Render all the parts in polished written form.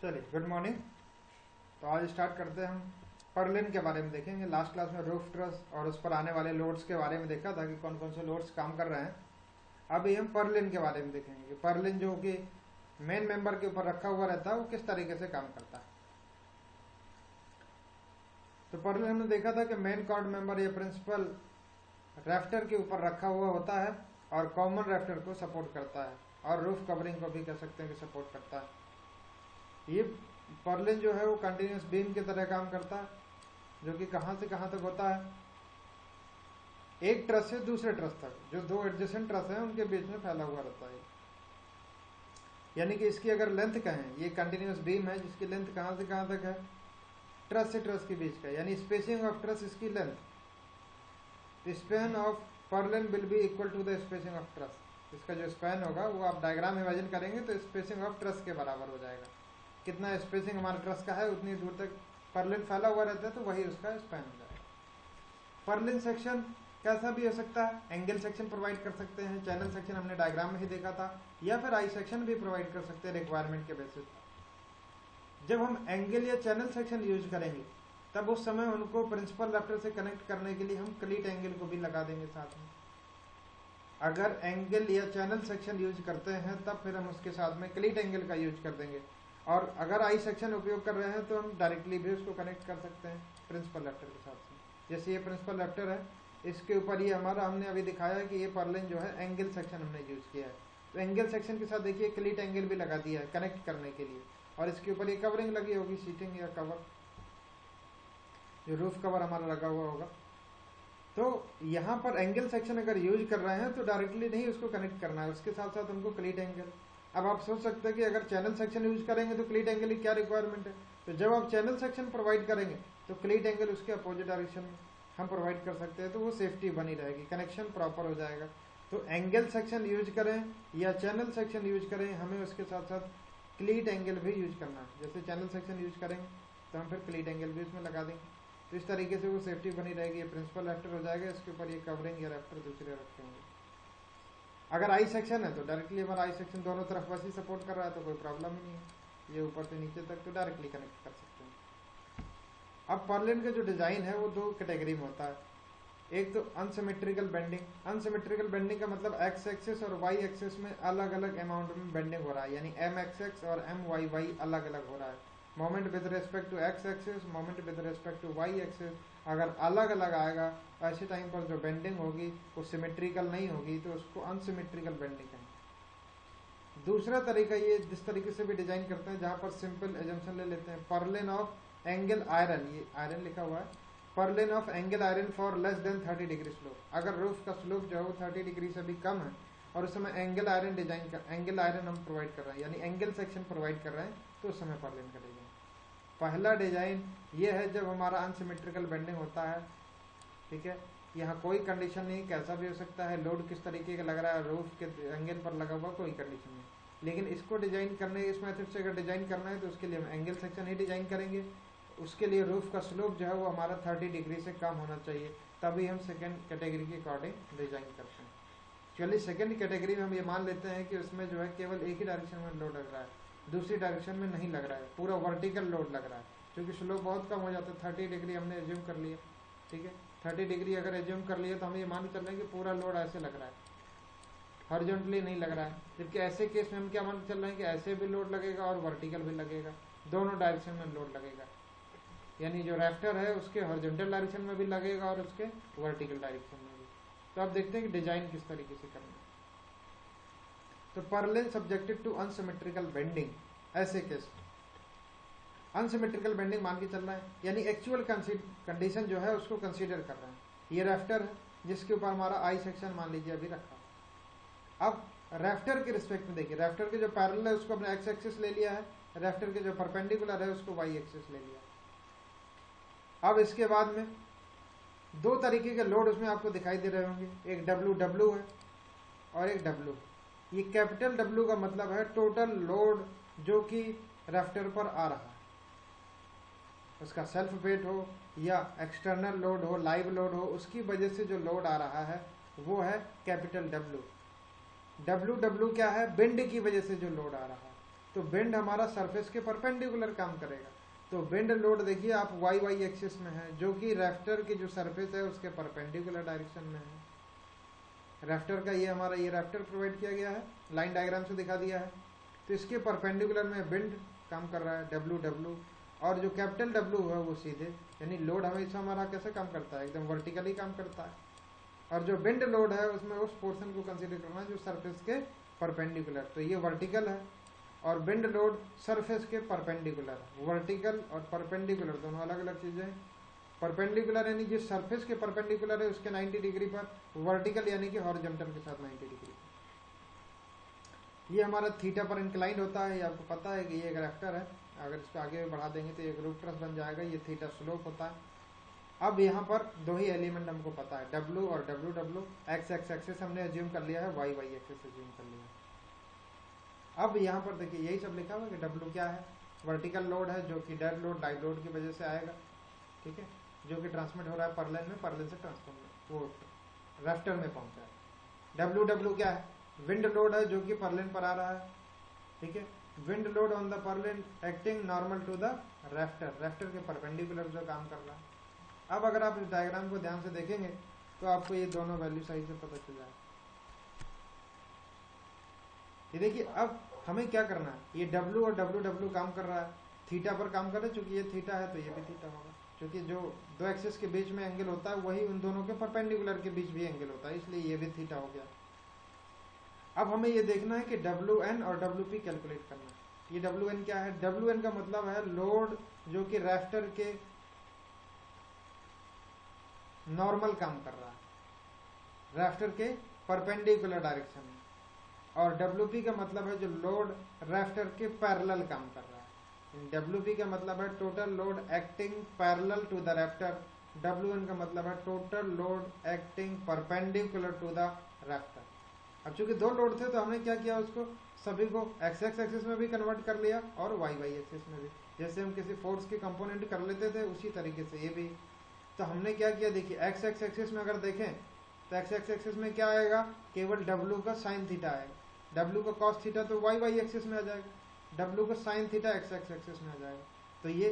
चलिए, good morning. तो आज स्टार्ट करते हैं। हम परलिन के बारे में देखेंगे। लास्ट क्लास में रूफ ट्रस और उस पर आने वाले लोड्स के बारे में देखा था कि कौन कौन से लोड्स काम कर रहे हैं। अभी हम परलिन के बारे में देखेंगे कि परलिन जो कि मेन मेंबर के ऊपर रखा हुआ रहता है वो किस तरीके से काम करता है। तो परलिन हमने देखा था कि मेन कॉर्ड मेंबर या प्रिंसिपल रैफ्टर के ऊपर रखा हुआ होता है और कॉमन रैफ्टर को सपोर्ट करता है और रूफ कवरिंग को भी कह सकते हैं कि सपोर्ट करता है। ये परलिन जो है वो कंटिन्यूस बीम की तरह काम करता है, जो कि कहां से कहां तक होता है, एक ट्रस से दूसरे ट्रस तक, जो दो एडजेसेंट ट्रस हैं उनके बीच में फैला हुआ रहता है। यानी कि इसकी अगर लेंथ कहें, ये कंटिन्यूस बीम है जिसकी लेंथ कहां से कहां तक है, ट्रस से ट्रस के बीच का, यानी स्पेसिंग ऑफ ट्रस इसकी length. Span of purlin will be equal to the spacing of truss. इसका जो स्पैन होगा वो आप डायग्राम इमेजिन करेंगे तो स्पेसिंग ऑफ ट्रस के बराबर हो जाएगा। कितना स्पेसिंग हमारे ट्रस का है उतनी दूर तक परलिन फैला हुआ रहता है, तो वही उसका स्पैन हो जाएगा। परलिन सेक्शन कैसा भी हो सकता है, एंगल सेक्शन प्रोवाइड कर सकते हैं, चैनल सेक्शन हमने डायग्राम में ही देखा था, या फिर आई सेक्शन भी प्रोवाइड कर सकते हैं रिक्वायरमेंट के बेसिस पर। जब हम एंगल या चैनल सेक्शन यूज करेंगे तब उस समय उनको प्रिंसिपल रैफ्टर से कनेक्ट करने के लिए हम क्लीट एंगल को भी लगा देंगे साथ में। अगर एंगल या चैनल सेक्शन यूज करते हैं तब फिर हम उसके साथ में क्लीट एंगल का यूज कर देंगे, और अगर आई सेक्शन उपयोग कर रहे हैं तो हम डायरेक्टली भी उसको कनेक्ट कर सकते हैं प्रिंसिपल रैफ्टर के साथ में। जैसे ये प्रिंसिपल रैफ्टर है, इसके ऊपर ये हमारा हमने अभी दिखाया है कि ये परलिन जो है एंगल सेक्शन हमने यूज किया है, तो एंगल सेक्शन के साथ देखिए क्लीट एंगल भी लगा दिया है कनेक्ट करने के लिए, और इसके ऊपर ये कवरिंग लगी होगी, सीटिंग या कवर, जो रूफ कवर हमारा लगा हुआ होगा। तो यहाँ पर एंगल सेक्शन अगर यूज कर रहे हैं तो डायरेक्टली नहीं उसको कनेक्ट करना है, उसके साथ साथ हमको क्लीट एंगल। अब आप सोच सकते हैं कि अगर चैनल सेक्शन यूज करेंगे तो क्लीट एंगल की क्या रिक्वायरमेंट है। तो जब आप चैनल सेक्शन प्रोवाइड करेंगे तो क्लीट एंगल उसके अपोजिट डायरेक्शन में हम प्रोवाइड कर सकते हैं, तो वो सेफ्टी बनी रहेगी, कनेक्शन प्रॉपर हो जाएगा। तो एंगल सेक्शन यूज करें या चैनल सेक्शन यूज करें, हमें उसके साथ साथ क्लीट एंगल भी यूज करना है। जैसे चैनल सेक्शन यूज करेंगे तो हम फिर क्लीट एंगल भी उसमें लगा देंगे, तो इस तरीके से वो सेफ्टी बनी रहेगी। ये प्रिंसिपल रैफ्टर हो जाएगा, इसके ऊपर ये कवरिंग या रैफ्टर दूसरे रखे होंगे। अगर आई सेक्शन है तो डायरेक्टली हमारा आई सेक्शन दोनों तरफ बस ही सपोर्ट कर रहा है तो कोई प्रॉब्लम ही नहीं है, ये ऊपर से नीचे तक तो डायरेक्टली कनेक्ट कर सकते हैं। अब परलिन का जो डिजाइन है वो दो कैटेगरी में होता है। एक तो अनसिमेट्रिकल बेंडिंग। अनसिमेट्रिकल बेंडिंग का मतलब एक्स एक्सिस और वाई एक्सिस में अलग अलग अमाउंट में बेंडिंग हो रहा है, यानी एम एक्स एक्स और एम वाई वाई अलग अलग हो रहा है। Moment with respect to X axis, moment with respect to Y axis अगर अलग अलग आएगा, ऐसे टाइम पर जो बेंडिंग होगी वो सिमेट्रिकल नहीं होगी, तो उसको अनसिमेट्रिकल बेंडिंग कहेंगे। दूसरा तरीका ये जिस तरीके से भी डिजाइन करते हैं, जहां पर सिंपल एजम्पशन ले लेते हैं, परलिन ऑफ एंगल आयरन, ये आयरन लिखा हुआ है, purlin of angle iron for less than 30 degree slope. अगर रूफ का स्लोप जो है वो 30 डिग्री से भी कम है और उस समय एंगल आयरन डिजाइन कर, एंगल आयरन हम प्रोवाइड कर रहे हैं, यानी एंगल सेक्शन प्रोवाइड कर रहे हैं, तो उस समय परलिन का डिजाइन। पहला डिजाइन ये है जब हमारा अनसिमेट्रिकल बेंडिंग होता है, ठीक है, यहाँ कोई कंडीशन नहीं, कैसा भी हो सकता है, लोड किस तरीके का लग रहा है, रूफ के एंगल पर लगा हुआ, कोई कंडीशन नहीं। लेकिन इसको डिजाइन करने, इस मेथड से अगर डिजाइन करना है तो उसके लिए हम एंगल सेक्शन ही डिजाइन करेंगे। उसके लिए रूफ का स्लोप जो है वो हमारा 30 डिग्री से कम होना चाहिए, तभी हम सेकेंड कैटेगरी के अकॉर्डिंग डिजाइन करते हैं। चलिए सेकेंड कैटेगरी में हम ये मान लेते हैं कि उसमें जो है केवल एक ही डायरेक्शन में लोड लग रहा है, दूसरी डायरेक्शन में नहीं लग रहा है, पूरा वर्टिकल लोड लग रहा है, क्योंकि स्लोप बहुत कम हो जाता है। 30 डिग्री हमने एज्यूम कर लिया, ठीक है, 30 डिग्री अगर एज्यूम कर लिया तो हम ये मान चल रहे हैं कि पूरा लोड ऐसे लग रहा है, हॉरिजॉन्टली नहीं लग रहा है। जबकि ऐसे केस में हम क्या मान चल रहे हैं कि ऐसे भी लोड लगेगा और वर्टिकल भी लगेगा, दोनों डायरेक्शन में लोड लगेगा, यानी जो रैफ्टर है उसके हॉरिजॉन्टल डायरेक्शन में भी लगेगा और उसके वर्टिकल डायरेक्शन में भी। तो आप देखते हैं कि डिजाइन किस तरीके से करना है। तो purlin subjected to unsymmetrical bending, ऐसे केस अनसिमेट्रिकल बेंडिंग मान के चल रहा है, यानी एक्चुअल कंडीशन जो है उसको कंसीडर कर रहे हैं। ये रैफ्टर है जिसके ऊपर हमारा आई सेक्शन मान लीजिए अभी रखा। अब रैफ्टर के रिस्पेक्ट में देखिए, रैफ्टर के जो पैरेलल है उसको अपने एक्स एक्सिस ले लिया है, रैफ्टर के जो परपेंडिकुलर है उसको वाई एक्सिस ले लिया। अब इसके बाद में दो तरीके के लोड उसमें आपको दिखाई दे रहे होंगे, एक डब्ल्यू है और एक डब्ल्यू। ये कैपिटल डब्ल्यू का मतलब है टोटल लोड जो कि रैफ्टर पर आ रहा है, उसका सेल्फ वेट हो या एक्सटर्नल लोड हो, लाइव लोड हो, उसकी वजह से जो लोड आ रहा है वो है कैपिटल डब्ल्यू। डब्ल्यू क्या है, बेंड की वजह से जो लोड आ रहा है। तो बेंड हमारा सरफेस के परपेंडिकुलर काम करेगा। तो बेंड लोड देखिए आप वाई वाई एक्सिस में है, जो कि रैफ्टर की जो सरफेस है उसके परपेंडिकुलर डायरेक्शन में है। रैफ्टर का ये हमारा ये रैफ्टर प्रोवाइड किया गया है, लाइन डायग्राम से दिखा दिया है। तो इसके परपेंडिकुलर में बेंड काम कर रहा है डब्ल्यू डब्ल्यू, और जो कैपिटल डब्ल्यू है वो सीधे, यानी लोड हमेशा हमारा कैसे काम करता है, एकदम वर्टिकली काम करता है। और जो बेंड लोड है उसमें उस पोर्शन को कंसीडर करना है जो सरफेस के परपेंडिकुलर, तो ये वर्टिकल है और बेंड लोड सरफेस के परपेंडिकुलर। वर्टिकल और परपेंडिकुलर दोनों अलग अलग चीजें हैं। परपेंडिकुलर यानी जिस सरफेस के परपेंडिकुलर है उसके 90 डिग्री पर, वर्टिकल यानी कि हॉरिजॉन्टल के साथ 90 डिग्री। ये हमारा थीटा पर इंक्लाइंड होता है, ये आपको पता है कि ये एक रैफ्टर है, अगर इसको आगे बढ़ा देंगे तो एक रूफ ट्रस बन जाएगा। ये थीटा स्लोप होता है। अब यहाँ पर दो ही एलिमेंट हमको पता है, डब्ल्यू और W W. X X axis हमने एज्यूम कर लिया है, वाई वाई एक्सिस एज्यूम कर लिया है। अब यहाँ पर देखिए यही सब लिखा हुआ है कि डब्ल्यू क्या है, वर्टिकल लोड है जो कि डेड लोड डाई लोड की वजह से आएगा, ठीक है, जो कि ट्रांसमिट हो रहा है परलेन में, परलेन से ट्रांसफॉर्म वो रैफ्टर में पहुंचा है। डब्ल्यू डब्ल्यू क्या है, विंड लोड है जो कि परलेन पर आ रहा है, ठीक है, wind load on the purlin acting normal to the rafter, rafter के परपेंडिकुलर जो काम कर रहा है। अब अगर आप इस डायग्राम को ध्यान से देखेंगे तो आपको ये दोनों वैल्यू सही से पता चल जाएगा। ये देखिए अब हमें क्या करना है, ये डब्ल्यू और डब्ल्यू डब्ल्यू काम कर रहा है, थीटा पर काम कर रहा है, चूंकि ये थीटा है तो ये भी थीटा होगा, क्योंकि जो दो एक्सिस के बीच में एंगल होता है वही उन दोनों के परपेंडिकुलर के बीच भी एंगल होता है, इसलिए ये भी थीटा हो गया। अब हमें ये देखना है कि डब्ल्यू एन और डब्ल्यू पी कैलकुलेट करना है। ये डब्ल्यू एन क्या है, डब्ल्यू एन का मतलब है लोड जो कि रैफ्टर के नॉर्मल काम कर रहा है, रैफ्टर के परपेंडिकुलर डायरेक्शन में, और डब्ल्यूपी का मतलब है जो लोड रैफ्टर के पैरेलल काम कर रहा है। डब्ल्यूपी का मतलब है total load acting parallel to the rafter, WN का मतलब है total load acting perpendicular to the rafter. अब चूंकि दो लोड थे तो हमने क्या किया, उसको सभी को एक्स एक्स एक्सिस में भी कन्वर्ट कर लिया और वाई वाई एक्सिस में भी, जैसे हम किसी फोर्स के कंपोनेंट कर लेते थे उसी तरीके से ये भी। तो हमने क्या किया, देखिए एक्स एक्स एक्सिस में अगर देखें तो एक्स एक्स एक्सिस में क्या आएगा, केवल डब्ल्यू का साइन थीटा आएगा, डब्ल्यू का कॉस थीटा तो वाई वाई एक्सिस में आ जाएगा, डब्ल्यू का sine theta X X axis में आ जाएगा। तो ये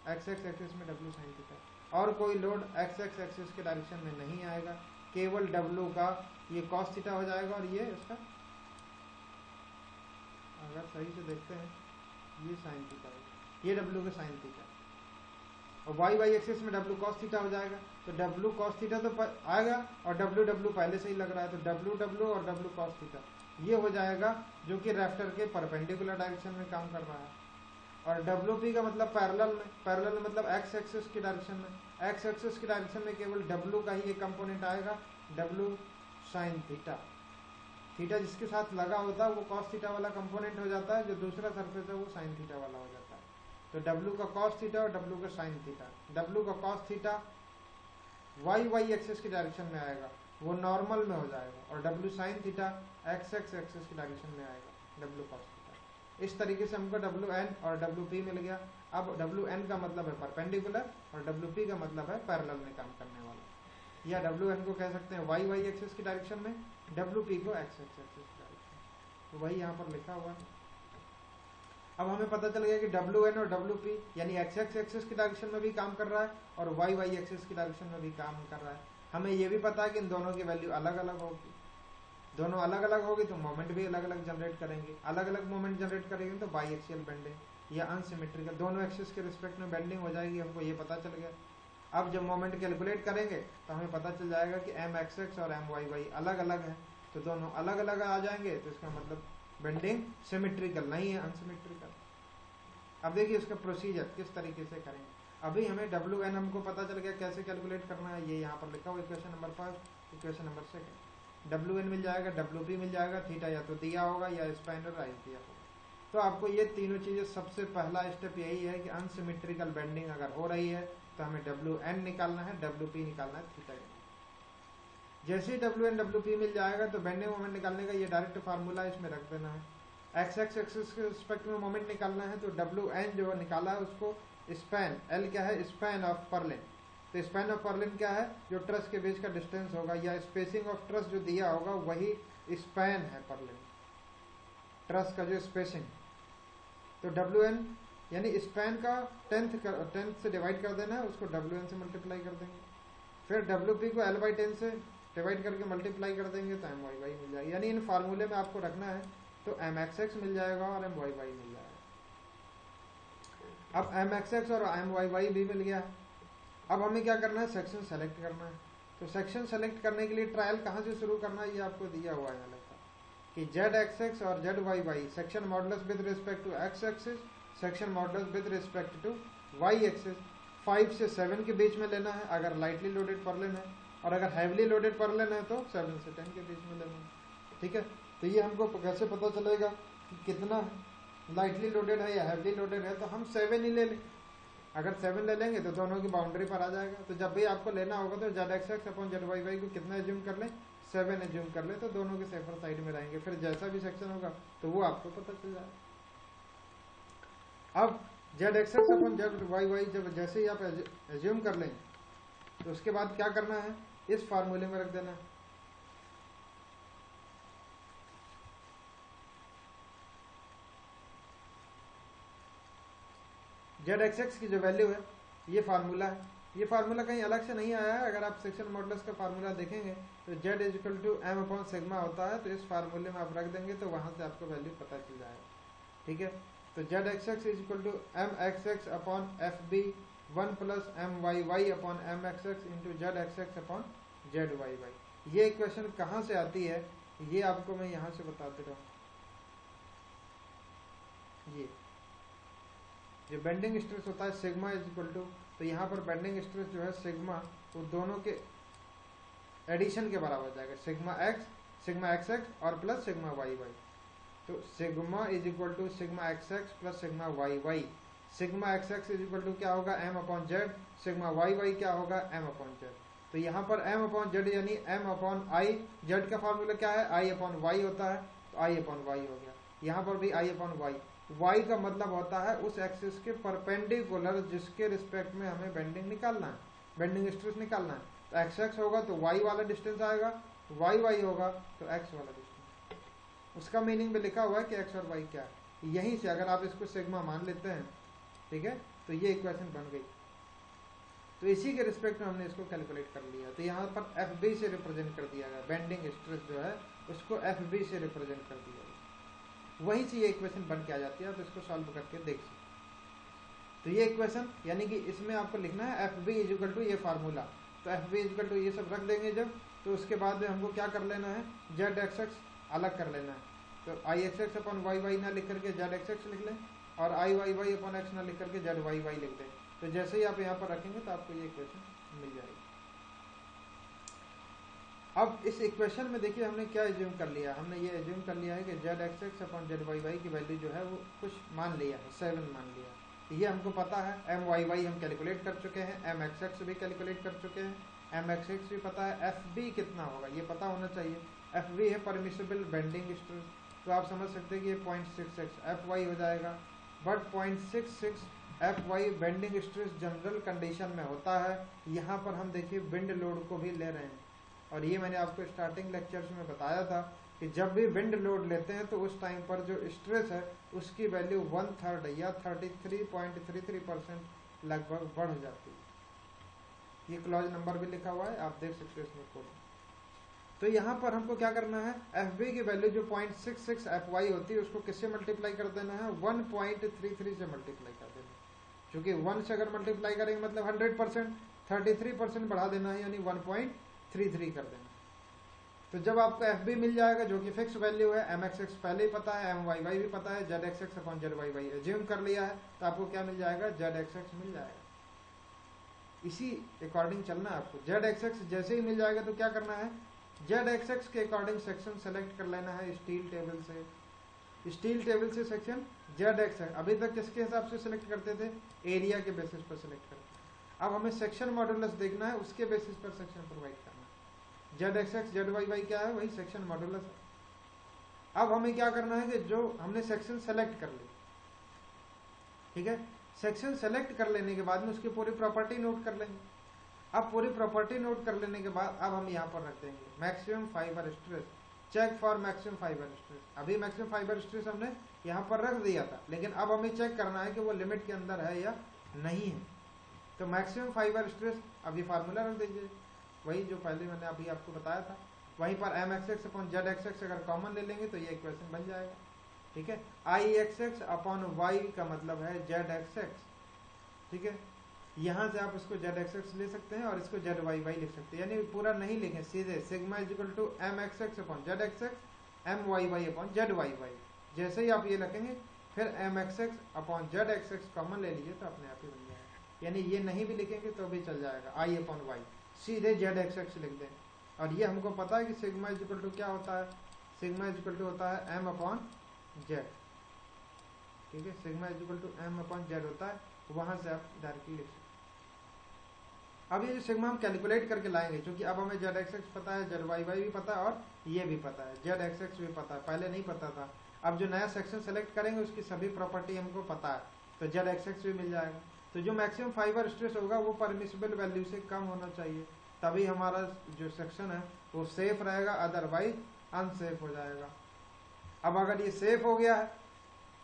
एक्स एक्स एक्सिस में डब्ल्यू साइन थीटा, और कोई लोड एक्स एक्स एक्सिस के डायरेक्शन में नहीं आएगा, केवल डब्ल्यू का ये कॉस थीटा हो जाएगा और ये इसका, अगर सही से देखते हैं ये साइन थीटा होगा, ये डब्ल्यू का साइन थीटा, और वाई वाई एक्सिस में डब्ल्यू कॉस थीटा हो जाएगा। तो डब्ल्यू कॉस थीटा तो आएगा और डब्ल्यू डब्ल्यू पहले से ही लग रहा है, तो डब्ल्यू डब्ल्यू और डब्ल्यू कॉस थीटा ये हो जाएगा जो कि रैफ्टर के परपेंडिकुलर डायरेक्शन में काम कर रहा है। और डब्ल्यू पी का मतलब पैरेलल में, पैरेलल मतलब एक्स एक्सिस की डायरेक्शन में, एक्स एक्सिस की डायरेक्शन में केवल डब्ल्यू का ही एक कंपोनेंट आएगा, डब्ल्यू साइन थीटा, थीटा जिसके साथ लगा होता है वो कॉस थीटा वाला कंपोनेंट हो जाता है, जो दूसरा सरफेस है वो साइन थीटा वाला हो जाता है। तो डब्ल्यू का कॉस थीटा और डब्ल्यू का साइन थीटा, डब्ल्यू का cos theta Y Y axis की डायरेक्शन में आएगा, वो नॉर्मल में हो जाएगा, और W sine theta X X axis की डायरेक्शन में आएगा, डब्ल्यू कॉस थीटा। इस तरीके से हमको डब्ल्यू एन और डब्ल्यू पी मिल गया। अब डब्ल्यू एन का मतलब है परपेंडिकुलर और डब्ल्यू पी का मतलब है पैरेलल में काम करने वाला, या डब्ल्यू एन को कह सकते हैं वाई वाई एक्सिस की डायरेक्शन में, डब्ल्यू पी को एक्स एक्स एक्सिस की डायरेक्शन, तो वही यहाँ पर लिखा हुआ है। अब हमें पता चल गया कि डब्ल्यू एन और डब्ल्यू पी यानी एक्स एक्स एक्सिस की डायरेक्शन में भी काम कर रहा है और वाई वाई एक्सिस की डायरेक्शन में भी काम कर रहा है। हमें ये भी पता है कि इन दोनों की वैल्यू अलग अलग होगी, दोनों अलग अलग होगी तो मोमेंट भी अलग अलग जनरेट करेंगे, अलग अलग मोमेंट जनरेट करेंगे तो बाई एक्सियल बेंडिंग या अनसिमेट्रिकल दोनों एक्सिस के रिस्पेक्ट में बेंडिंग हो जाएगी, हमको ये पता चल गया। अब जब मोमेंट कैलकुलेट करेंगे तो हमें पता चल जाएगा कि एम एक्स एक्स और एम वाई वाई अलग अलग है, तो दोनों अलग अलग आ जाएंगे, तो इसका मतलब बेंडिंग सिमेट्रिकल नहीं है, अनसिमेट्रिकल। अब देखिए इसका प्रोसीजर किस तरीके से करेंगे। अभी हमें डब्ल्यू एन हमको पता चल गया कैसे कैलकुलेट करना है, ये यहाँ पर लिखा हुआ equation number 5, equation number 2 W N मिल जाएगा, डब्ल्यू पी मिल जाएगा, थीटा या तो दिया होगा या स्पैन और राइज दिया होगा। तो आपको ये तीनों चीजें, सबसे पहला स्टेप यही है कि अनसिमेट्रिकल बेंडिंग अगर हो रही है तो हमें डब्ल्यू एन निकालना है, डब्ल्यू पी निकालना है, थीटा। जैसे ही डब्ल्यू एन डब्ल्यू पी मिल जाएगा तो बेंडिंग मोमेंट निकालने का ये डायरेक्ट फार्मूला इसमें रख देना है। एक्स एक्स एक्सिस के रिस्पेक्ट में मोमेंट निकालना है, तो डब्ल्यू एन जो निकाला है उसको स्पैन, एल क्या है, स्पैन ऑफ परलिन, तो स्पैन ऑफ परलिन क्या है, जो ट्रस के बीच का डिस्टेंस होगा या स्पेसिंग ऑफ ट्रस जो दिया होगा वही स्पैन है परलिन, ट्रस का जो स्पेसिंग तो WN यानी स्पैन का 10th से डिवाइड कर देना है, उसको WN से मल्टीप्लाई कर देंगे, फिर WP को L/10 से डिवाइड करके मल्टीप्लाई कर देंगे तो MYY मिल जाएगा। यानी इन फार्मूले में आपको रखना है तो MXX मिल जाएगा और MYY मिल जाएगा। अब MXX और MYY भी मिल गया। अब हमें क्या करना है, सेक्शन सेलेक्ट करना है। तो सेक्शन सेलेक्ट करने के लिए ट्रायल कहाँ से शुरू करना है, ये आपको दिया हुआ है कि ZXX और ZYY section modulus with respect to X axis, section modulus with respect to Y axis 5 से 7 के बीच में लेना है अगर लाइटली लोडेड पर्लिन है, और अगर हैवली लोडेड पर्लिन है तो 7 से 10 के बीच में लेना है। ठीक है, तो ये हमको कैसे पता चलेगा कि कितना लाइटली लोडेड है या हैवली लोडेड है, तो हम 7 ही ले लें। अगर 7 ले लेंगे तो दोनों की बाउंड्री पर आ जाएगा। तो जब भी आपको लेना होगा तो ZXX अपॉन ZYY को कितना एज्यूम कर लें, 7 एज्यूम कर ले, तो दोनों के सेफर साइड में रहेंगे। फिर जैसा भी सेक्शन होगा तो वो आपको पता चल जाएगा। अब ZXX अपॉन ZYY जब जैसे ही आप एज्यूम कर लेंगे तो उसके बाद क्या करना है, इस फार्मूले में रख देना है। ZXX की जो वैल्यू है ये फार्मूला है, ये फार्मूला कहीं अलग से नहीं आया है। अगर आप सेक्शन मॉडुलस का फार्मूला देखेंगे तो Z equal to M upon sigma होता है, तो इस फार्मूले में आप रख देंगे तो वहां से आपको वैल्यू पता चल जाएगा। ठीक है, तो ZXX is equal to MXX upon FB 1 plus MYY upon MXX into ZXX upon ZYY। ये इक्वेशन कहाँ से आती है ये आपको मैं यहाँ से बताते रहूँ। ये जो बेंडिंग स्ट्रेस होता है सिग्मा इज इक्वल टू, तो यहाँ पर बेंडिंग स्ट्रेस जो है सिग्मा वो दोनों के एडिशन के बराबर जाएगा, सिग्मा XX और प्लस सिग्मा YY। तो sigma is equal to sigma XX plus sigma YY। Sigma XX is equal to क्या होगा, M upon Z, sigma YY क्या होगा, M अपॉन Z। तो यहाँ पर M अपॉन Z यानी M अपॉन I, Z का फॉर्मूला क्या है, I अपॉन Y होता है, तो I अपॉन Y हो गया। यहाँ पर भी I अपॉन Y। Y का मतलब होता है उस एक्सिस के परपेंडिकुलर जिसके रिस्पेक्ट में हमें बेंडिंग निकालना है, बेंडिंग स्ट्रेस निकालना है। तो XX होगा तो Y वाला डिस्टेंस आएगा, YY होगा तो X वाला डिस्टेंस। उसका मीनिंग में लिखा हुआ है कि X और Y क्या है। यहीं से अगर आप इसको सिग्मा मान लेते हैं, ठीक है, तो ये इक्वेशन बन गई। तो इसी के रिस्पेक्ट में हमने इसको कैलकुलेट कर लिया। तो यहाँ पर FB से रिप्रेजेंट कर दिया गया, बेंडिंग स्ट्रेस जो है उसको FB से रिप्रेजेंट कर दिया गया। वहीं से ये इक्वेशन बन के आ जाती है, तो इसको सॉल्व करके देख सकते। तो ये इक्वेशन यानी कि इसमें आपको लिखना है FB इज इक्वल टू ये फार्मूला, तो FB इज इक्वल टू ये सब रख देंगे जब, तो उसके बाद में हमको क्या कर लेना है, ZXX अलग कर लेना है। तो IXX अपॉन YY ना लिख करके ZXX लिख लें, और IYY अपॉन X ना लिख करके ZYY लिख दें। तो जैसे ही आप यहाँ पर रखेंगे तो आपको ये इक्वेशन मिल जाएगी। अब इस इक्वेशन में देखिए हमने क्या एज्यूम कर लिया, हमने ये एज्यूम कर लिया है कि ZXX अपॉन ZYY की वैल्यू जो है वो कुछ मान लिया है, 7 मान लिया है। ये हमको पता है। MYY हम कैलकुलेट कर चुके हैं, MXX भी कैलकुलेट कर चुके हैं, MXX भी पता है। FB कितना होगा ये पता होना चाहिए। FB है परमिसिबल बेंडिंग स्ट्रेस, तो आप समझ सकते हैं कि ये 0.66 FY हो जाएगा। But 0.66 FY bending stress general condition में होता है। यहाँ पर हम देखिए विंड लोड को भी ले रहे हैं, और ये मैंने आपको स्टार्टिंग लेक्चर्स में बताया था कि जब भी विंड लोड लेते हैं तो उस टाइम पर जो स्ट्रेस है उसकी वैल्यू 1/3 या 33.33% लगभग बढ़ जाती है। ये क्लॉज नंबर भी लिखा हुआ है, आप देख सकते हो इसमें कोड। तो यहाँ पर हमको क्या करना है, FB की वैल्यू जो 0.66 FY होती है उसको किससे मल्टीप्लाई कर देना है, 1.33 से मल्टीप्लाई कर देना है। क्योंकि 1 से अगर मल्टीप्लाई करेंगे मतलब 100%, 33% बढ़ा देना है यानी 1.33 कर देना। तो जब आपको FB मिल जाएगा जो कि फिक्स वैल्यू है, MXX पहले ही पता है, MYY भी पता है, ZXX अपॉन ZYY एज्यूम कर लिया है, तो आपको क्या मिल जाएगा, ZXX मिल जाएगा। इसी अकॉर्डिंग चलना है आपको। ZXX जैसे ही मिल जाएगा तो क्या करना है, ZXX के अकॉर्डिंग सेक्शन सेलेक्ट कर लेना है स्टील टेबल से। स्टील टेबल से सेक्शन ZXX अभी तक किसके हिसाब से सिलेक्ट करते थे, एरिया के बेसिस पर सिलेक्ट करते थे। अब हमें सेक्शन मॉडुलस देखना है, उसके बेसिस पर सेक्शन प्रोवाइड करना है। ZXX ZYY क्या है, वही सेक्शन मॉडुलस है। अब हमें क्या करना है कि जो हमने सेक्शन सेलेक्ट कर ली, ठीक है, सेक्शन सेलेक्ट कर लेने के बाद में उसकी पूरी प्रॉपर्टी नोट कर लेंगे। अब पूरी प्रॉपर्टी नोट कर लेने के बाद अब हम यहाँ पर रख देंगे maximum fibre stress, check for maximum fibre stress. अभी मैक्सिमम फाइबर स्ट्रेस हमने यहाँ पर रख दिया था, लेकिन अब हमें चेक करना है कि वो लिमिट के अंदर है या नहीं है। तो मैक्सिमम फाइबर स्ट्रेस, अभी फार्मूला रख दीजिए वही जो पहले मैंने अभी आपको बताया था। वहीं पर mxx अपॉन zxx अगर कॉमन ले लेंगे तो ये इक्वेशन बन जाएगा। ठीक है, ixx अपॉन y का मतलब है zxx। ठीक है, यहाँ से आप इसको zxx ले सकते हैं और इसको zyy लिख सकते हैं, यानी पूरा नहीं लिखें, सीधे sigma is equal to mxx upon zxx myy upon zyy। जैसे ही आप ये लिखेंगे फिर mxx अपॉन zxx कॉमन ले लीजिए तो अपने आप ही बन जाएगा। यानी ये नहीं भी लिखेंगे तो भी चल जाएगा, i अपॉन y, सीधे zxx लिख दें। और ये हमको पता है कि सिग्मा इज इक्वल टू क्या होता है, सिग्मा इज इक्वल टू होता है m अपॉन z। ठीक है, sigma is equal to m upon z होता है, वहां से आप डायरेक्टली लिख सकते हैं। अब ये जो सिग्मा हम कैलकुलेट करके लाएंगे, क्योंकि अब हमें zxx पता है, zyy भी पता है और ये भी पता है, zxx भी पता है, पहले नहीं पता था। अब जो नया सेक्शन सेलेक्ट करेंगे उसकी सभी प्रॉपर्टी हमको पता है, तो zxx भी मिल जाएगा। तो जो मैक्सिमम फाइबर स्ट्रेस होगा वो परमिसिबल वैल्यू से कम होना चाहिए, तभी हमारा जो सेक्शन है वो सेफ रहेगा, अदरवाइज अनसेफ हो जाएगा। अब अगर ये सेफ हो गया है,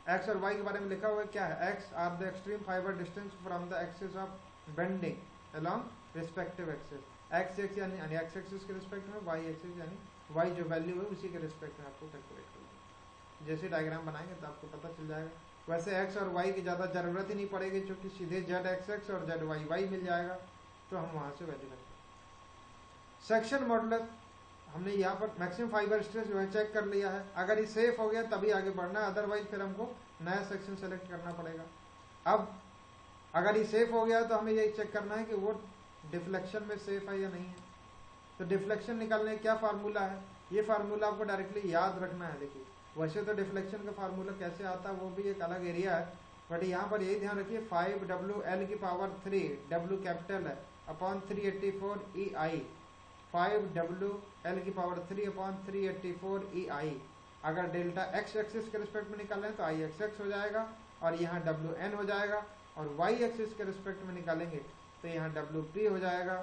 एक्स और वाई के बारे में लिखा हुआ है, क्या है, X are the extreme fibre distance from the axis of bending along respective axis, X X यानी एक्स एक्सिस के रिस्पेक्ट में, वाई एक्सिस यानी वाई जो वैल्यू है उसी के रिस्पेक्ट में आपको कैलकुलेट करना है। जैसे डायग्राम बनाएंगे तो आपको पता चल जाएगा। वैसे एक्स और वाई की ज़्यादा जरूरत ही नहीं पड़ेगी, क्योंकि सीधे zxx और zyy मिल जाएगा, तो हम वहाँ से वैल्यू रखेंगे। सेक्शन मॉडुलस हमने यहाँ पर मैक्सिमम फाइबर स्ट्रेस जो है चेक कर लिया है, अगर ये सेफ हो गया तभी आगे बढ़ना है, अदरवाइज फिर हमको नया सेक्शन सेलेक्ट करना पड़ेगा। अब अगर ये सेफ हो गया तो हमें यही चेक करना है कि वो डिफ्लेक्शन में सेफ है या नहीं है। तो डिफ्लेक्शन निकालने क्या फार्मूला है, ये फार्मूला आपको डायरेक्टली याद रखना है। देखिए, वैसे तो डिफ्लेक्शन का फार्मूला कैसे आता है वो भी एक अलग एरिया है, बट यहाँ पर यही ध्यान रखिए 5w की पावर 3, w कैपिटल है, अपॉन 384 EI, 5w की पावर 3 अपॉन 384 EI। अगर डेल्टा x एक्सिस के रिस्पेक्ट में निकालें तो ixx हो जाएगा और यहाँ wn हो जाएगा, और y एक्सिस के रिस्पेक्ट में निकालेंगे तो यहाँ wp हो जाएगा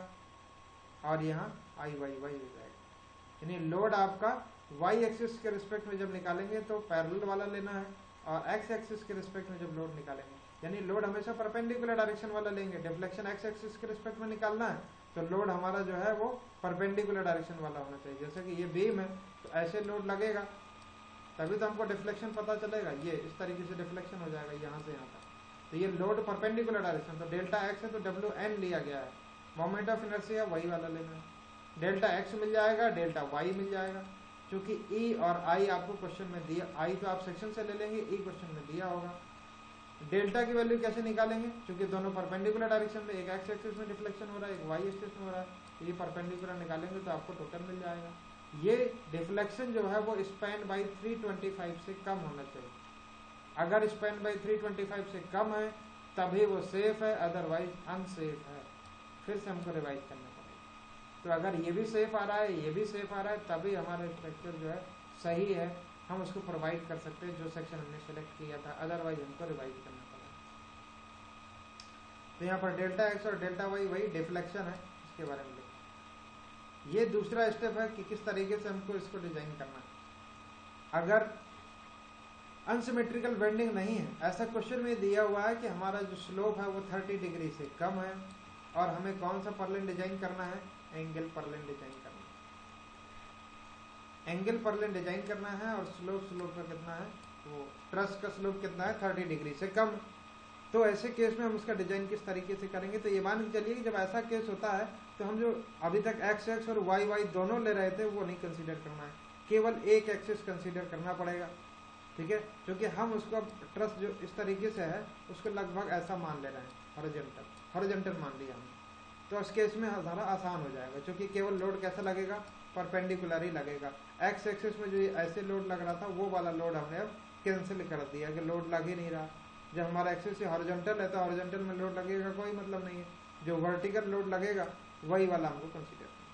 और यहाँ iyy हो जाएगा। यानी लोड आपका y एक्सिस के रिस्पेक्ट में जब निकालेंगे तो पैरेलल वाला लेना है, और x एक्सिस के रिस्पेक्ट में जब लोड निकालेंगे, यानी लोड हमेशा परपेंडिकुलर डायरेक्शन वाला लेंगे। डिफ्लेक्शन x एक्सिस के रिस्पेक्ट में निकालना है तो लोड हमारा जो है वो परपेंडिकुलर डायरेक्शन वाला होना चाहिए। जैसे कि ये बीम है तो ऐसे लोड लगेगा, तभी तो हमको डिफ्लेक्शन पता चलेगा। ये इस तरीके से डिफ्लेक्शन हो जाएगा यहाँ से यहाँ तक, तो ये लोड परपेंडिकुलर डायरेक्शन, तो डेल्टा x है तो wn लिया गया है, मोमेंट ऑफ इनर्शिया वही वाला लेना है। डेल्टा x मिल जाएगा, डेल्टा y मिल जाएगा, क्योंकि E और I आपको क्वेश्चन में दिया, I तो आप सेक्शन से ले लेंगे, E क्वेश्चन में दिया होगा। डेल्टा की वैल्यू कैसे निकालेंगे, क्योंकि दोनों परपेंडिकुलर डायरेक्शन में, एक x एक्सिस में डिफ्लेक्शन हो रहा है, एक y एक्सिस में हो रहा है, ये परपेंडिकुलर निकालेंगे तो आपको टोटल मिल जाएगा। ये डिफ्लेक्शन जो है वो स्पैन बाई 325 से कम होना चाहिए। अगर स्पैन बाई 325 से कम है तभी वो सेफ है, अदरवाइज अनसेफ है। फिर से हमको रिवाइज करना पड़ेगा। तो अगर ये भी सेफ आ रहा है, ये भी सेफ आ रहा है, तभी हमारा स्ट्रक्चर जो है सही है, हम उसको प्रोवाइड कर सकते हैं जो सेक्शन हमने सेलेक्ट किया था, अदरवाइज हमको रिवाइज करना पड़ेगा। तो यहाँ पर डेल्टा x और डेल्टा y वही डिफ्लेक्शन है, इसके बारे में लिखा। ये दूसरा स्टेप है कि किस तरीके से हमको इसको डिजाइन करना है। अगर अनसिमेट्रिकल बेंडिंग नहीं है, ऐसा क्वेश्चन में दिया हुआ है कि हमारा जो स्लोप है वो 30 डिग्री से कम है, और हमें कौन सा पर्लिन डिजाइन करना है, एंगल पर्लिन डिजाइन करना है। एंगल पर्लिन डिजाइन करना है और स्लोप का कितना है, वो ट्रस का स्लोप कितना है, 30 डिग्री से कम। तो ऐसे केस में हम उसका डिजाइन किस तरीके से करेंगे, तो ये मान के चलिए कि जब ऐसा केस होता है तो हम जो अभी तक एक्स एक्स और वाई वाई दोनों ले रहे थे वो नहीं कंसीडर करना है, केवल एक एक्सिस कंसीडर करना पड़ेगा। ठीक है, क्योंकि हम उसको ट्रस जो इस तरीके से है उसको लगभग ऐसा मान ले रहे हैं, हॉरिजॉन्टल मान लिया हमने, तो उस केस में ज़्यादा आसान हो जाएगा, क्योंकि केवल लोड कैसा लगेगा, परपेंडिकुलर ही लगेगा। एक्स एक्सिस में जो ऐसे लोड लग रहा था वो वाला लोड हमने अब कैंसिल कर दिया कि लोड लग ही नहीं रहा। जब हमारा एक्सिस हॉरिजॉन्टल है तो हॉरिजॉन्टल में लोड लगेगा कोई मतलब नहीं है, जो वर्टिकल लोड लगेगा वही वाला हमको कंसीडर करना।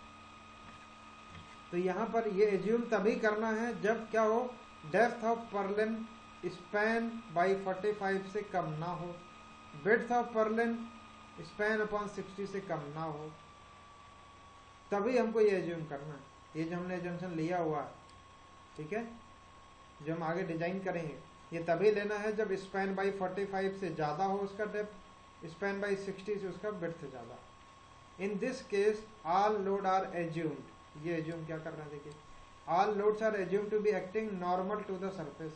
तो यहाँ पर ये एज्यूम तभी करना है जब क्या हो, depth of Perlin span by 45 से कम ना हो, width of Perlin span upon 60 से कम ना हो, तभी हमको ये एज्यूम करना है। ये जो हमने एजम्पशन लिया हुआ है, ठीक है, जो हम आगे डिजाइन करेंगे ये तभी लेना है जब स्पैन बाई 45 से ज़्यादा हो उसका डेप्थ, स्पैन बाई 60 से उसका विड्थ ज़्यादा। In this case all load are assumed, ये एज्यूम क्या कर रहे हैं देखिए, all loads are assume to be acting normal to the surface,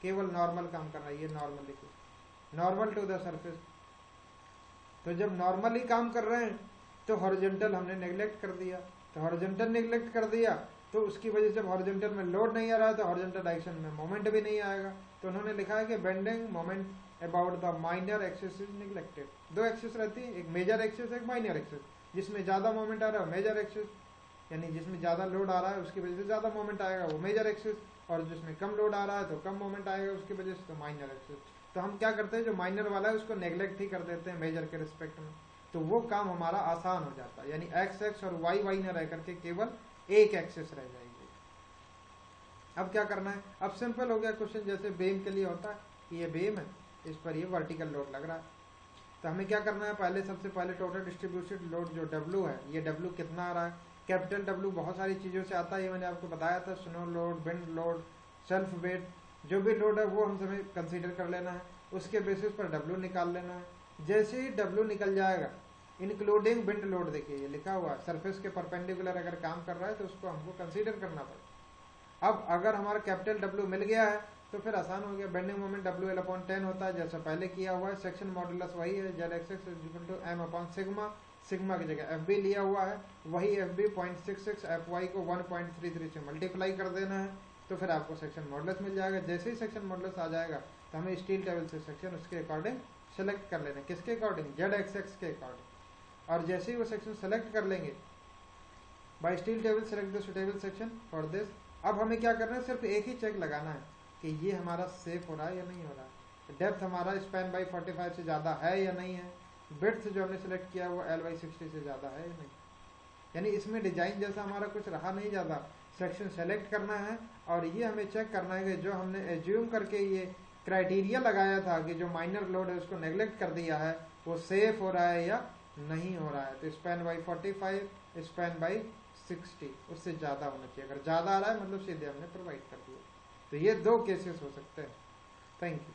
केवल नॉर्मल काम कर रहा है, ये नॉर्मल देखिए, नॉर्मल टू द सरफेस। तो जब नॉर्मली काम कर रहे हैं तो हॉरिजॉन्टल हमने नेग्लेक्ट कर दिया, तो हॉरिजॉन्टल नेग्लेक्ट कर दिया तो उसकी वजह से जब हॉरिजॉन्टल में लोड नहीं आ रहा है तो हॉरिजॉन्टल डायरेक्शन में मोमेंट भी नहीं आएगा। तो उन्होंने लिखा है कि bending moment about the minor axis is neglected. दो एक्सिस रहती है, एक मेजर एक्सिस एक माइनर एक्सिस, जिसमें ज्यादा मोमेंट आ रहा है मेजर एक्सिस, यानी जिसमें ज्यादा लोड आ रहा है उसकी वजह से ज्यादा मोमेंट आएगा वो मेजर एक्सिस, और जिसमें कम लोड आ रहा है तो कम मोमेंट आएगा उसकी वजह से तो माइनर एक्सिस। तो हम क्या करते हैं, जो माइनर वाला है उसको नेग्लेक्ट ही कर देते हैं मेजर के रिस्पेक्ट में, तो वो काम हमारा आसान हो जाता है, यानी एक्स एक्स और वाई वाई न रह करके केवल एक एक्सिस रह जाएगी। अब क्या करना है, अब सिंपल हो गया क्वेश्चन, जैसे बेम के लिए होता है कि ये बेम है, इस पर ये वर्टिकल लोड लग रहा है, तो हमें क्या करना है, पहले सबसे पहले टोटल डिस्ट्रीब्यूटेड लोड जो डब्ल्यू है, ये डब्ल्यू कितना आ रहा है, कैपिटल डब्ल्यू बहुत सारी चीज़ों से आता है, ये मैंने आपको बताया था, snow load, wind load, self weight, जो भी लोड है वो हम हमें कंसीडर कर लेना है, उसके बेसिस पर डब्ल्यू निकाल लेना है। जैसे ही डब्ल्यू निकल जाएगा इंक्लूडिंग विंड लोड, देखिए ये लिखा हुआ है, सरफेस के परपेंडिकुलर अगर काम कर रहा है तो उसको हमको कंसीडर करना पड़ेगा। अब अगर हमारा कैपिटल डब्ल्यू मिल गया है तो फिर आसान हो गया, बेंडिंग मोमेंट WL/10 होता है जैसा पहले किया हुआ है, सेक्शन मॉडुलस वही है, ZXX M/सिग्मा, सिग्मा की जगह FB लिया हुआ है, वही FB 0.66, FY को 1.33 से मल्टीप्लाई कर देना है, तो फिर आपको सेक्शन मॉडुलस मिल जाएगा। जैसे ही सेक्शन मॉडुलस आ जाएगा तो हमें स्टील टेबल से सेक्शन उसके अकॉर्डिंग सेलेक्ट कर लेना, किसके अकॉर्डिंग, ZXX के अकॉर्डिंग, और जैसे ही वो सेक्शन सेलेक्ट कर लेंगे by steel table select the suitable section for this. अब हमें क्या करना है, सिर्फ एक ही चेक लगाना है कि ये हमारा सेफ हो रहा है या नहीं हो रहा है, डेप्थ हमारा स्पैन बाई 45 से ज़्यादा है या नहीं है, विड्थ जो हमने सेलेक्ट किया वो L/60 से ज़्यादा है या नहीं। यानी इसमें डिजाइन जैसा हमारा कुछ रहा नहीं ज़्यादा, सेक्शन सेलेक्ट करना है और ये हमें चेक करना है कि जो हमने एज्यूम करके ये क्राइटेरिया लगाया था कि जो माइनर लोड है उसको नेग्लेक्ट कर दिया है वो सेफ हो रहा है या नहीं हो रहा है। तो स्पैन बाई 45, स्पैन बाई 60 उससे ज़्यादा होना चाहिए, अगर ज़्यादा आ रहा है मतलब सीधे हमने प्रोवाइड कर दिया। तो ये दो केसेस हो सकते हैं। Thank you.